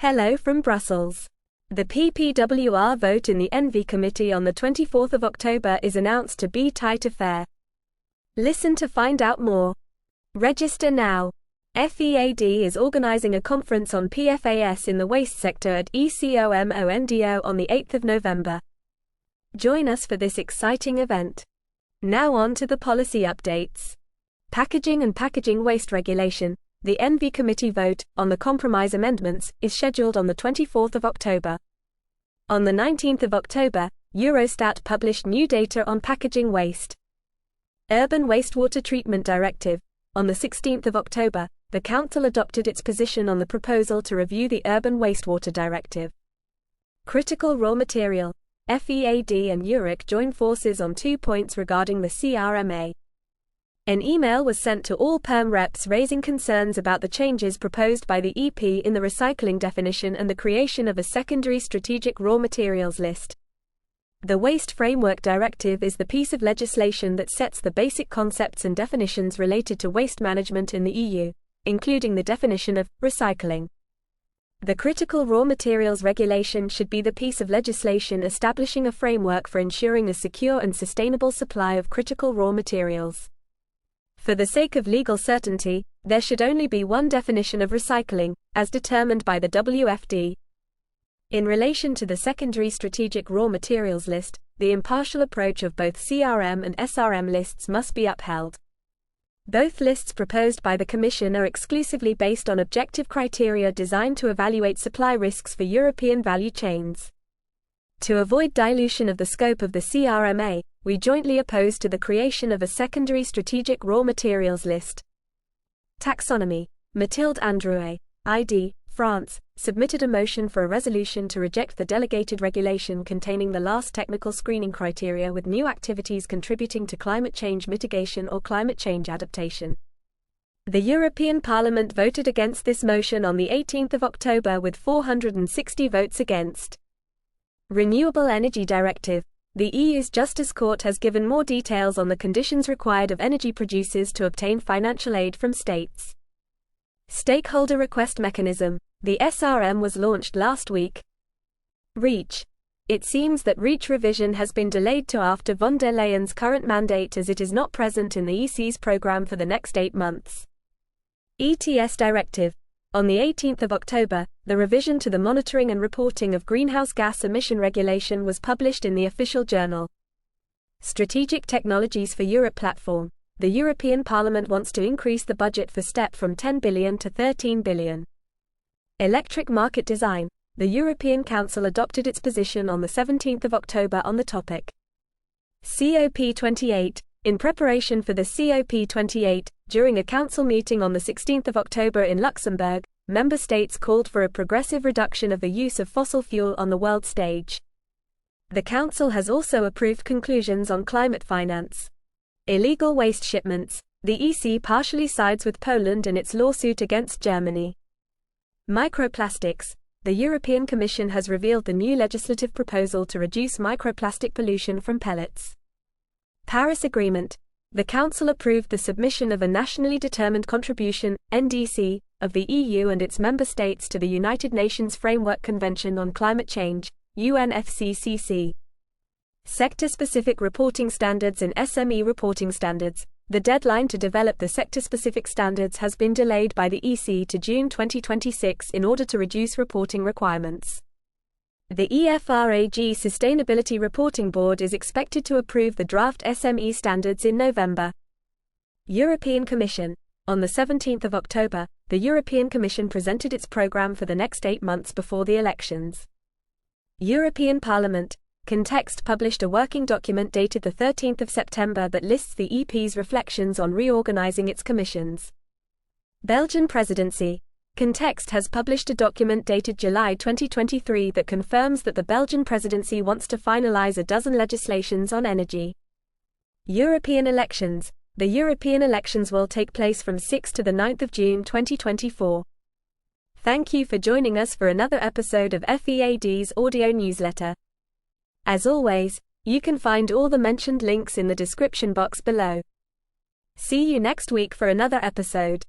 Hello from Brussels. The PPWR vote in the ENVI committee on the 24th of October is announced to be tight affair. Listen to find out more. Register now. FEAD is organizing a conference on PFAS in the waste sector at ECOMONDO on the 8th of November. Join us for this exciting event. Now on to the policy updates. Packaging and packaging waste regulation. The ENVI committee vote on the compromise amendments is scheduled on the 24th of October. On the 19th of October, Eurostat published new data on packaging waste. Urban Wastewater Treatment Directive. On the 16th of October, the Council adopted its position on the proposal to review the Urban Wastewater Directive. Critical raw material. FEAD and EURIC join forces on 2 points regarding the CRMA. An email was sent to all PERM reps raising concerns about the changes proposed by the EP in the recycling definition and the creation of a secondary strategic raw materials list. The Waste Framework Directive is the piece of legislation that sets the basic concepts and definitions related to waste management in the EU, including the definition of recycling. The Critical Raw Materials Regulation should be the piece of legislation establishing a framework for ensuring a secure and sustainable supply of critical raw materials. For the sake of legal certainty, there should only be one definition of recycling, as determined by the WFD. In relation to the secondary strategic raw materials list, the impartial approach of both CRM and SRM lists must be upheld. Both lists proposed by the Commission are exclusively based on objective criteria designed to evaluate supply risks for European value chains. To avoid dilution of the scope of the CRMA, we jointly oppose to the creation of a secondary strategic raw materials list. Taxonomy. Mathilde Androuet, ID, France, submitted a motion for a resolution to reject the delegated regulation containing the last technical screening criteria with new activities contributing to climate change mitigation or climate change adaptation. The European Parliament voted against this motion on the 18th of October with 460 votes against. Renewable Energy Directive. The EU's Justice Court has given more details on the conditions required of energy producers to obtain financial aid from states. Stakeholder Request Mechanism. The SRM was launched last week. REACH. It seems that REACH revision has been delayed to after von der Leyen's current mandate as it is not present in the EC's program for the next 8 months. ETS Directive. On the 18th of October, the revision to the monitoring and reporting of greenhouse gas emission regulation was published in the official journal. Strategic Technologies for Europe platform. The European Parliament wants to increase the budget for STEP from 10 billion to 13 billion. Electric market design. The European Council adopted its position on the 17th of October on the topic. COP28. In preparation for the COP28, during a council meeting on the 16th of October in Luxembourg, member states called for a progressive reduction of the use of fossil fuel on the world stage. The council has also approved conclusions on climate finance. Illegal waste shipments. The EC partially sides with Poland in its lawsuit against Germany. Microplastics. The European Commission has revealed the new legislative proposal to reduce microplastic pollution from pellets. Paris Agreement. The Council approved the submission of a nationally determined contribution, NDC, of the EU and its member states to the United Nations Framework Convention on Climate Change, UNFCCC. Sector-specific reporting standards and SME reporting standards. The deadline to develop the sector-specific standards has been delayed by the EC to June 2026 in order to reduce reporting requirements. The EFRAG Sustainability Reporting Board is expected to approve the draft SME standards in November. European Commission. On the 17th of October, the European Commission presented its program for the next 8 months before the elections. European Parliament. Context published a working document dated the 13th of September that lists the EP's reflections on reorganizing its commissions. Belgian Presidency. Context has published a document dated July 2023 that confirms that the Belgian presidency wants to finalize a dozen legislations on energy. European elections. The European elections will take place from 6 to the 9th of June 2024. Thank you for joining us for another episode of FEAD's audio newsletter. As always, you can find all the mentioned links in the description box below. See you next week for another episode.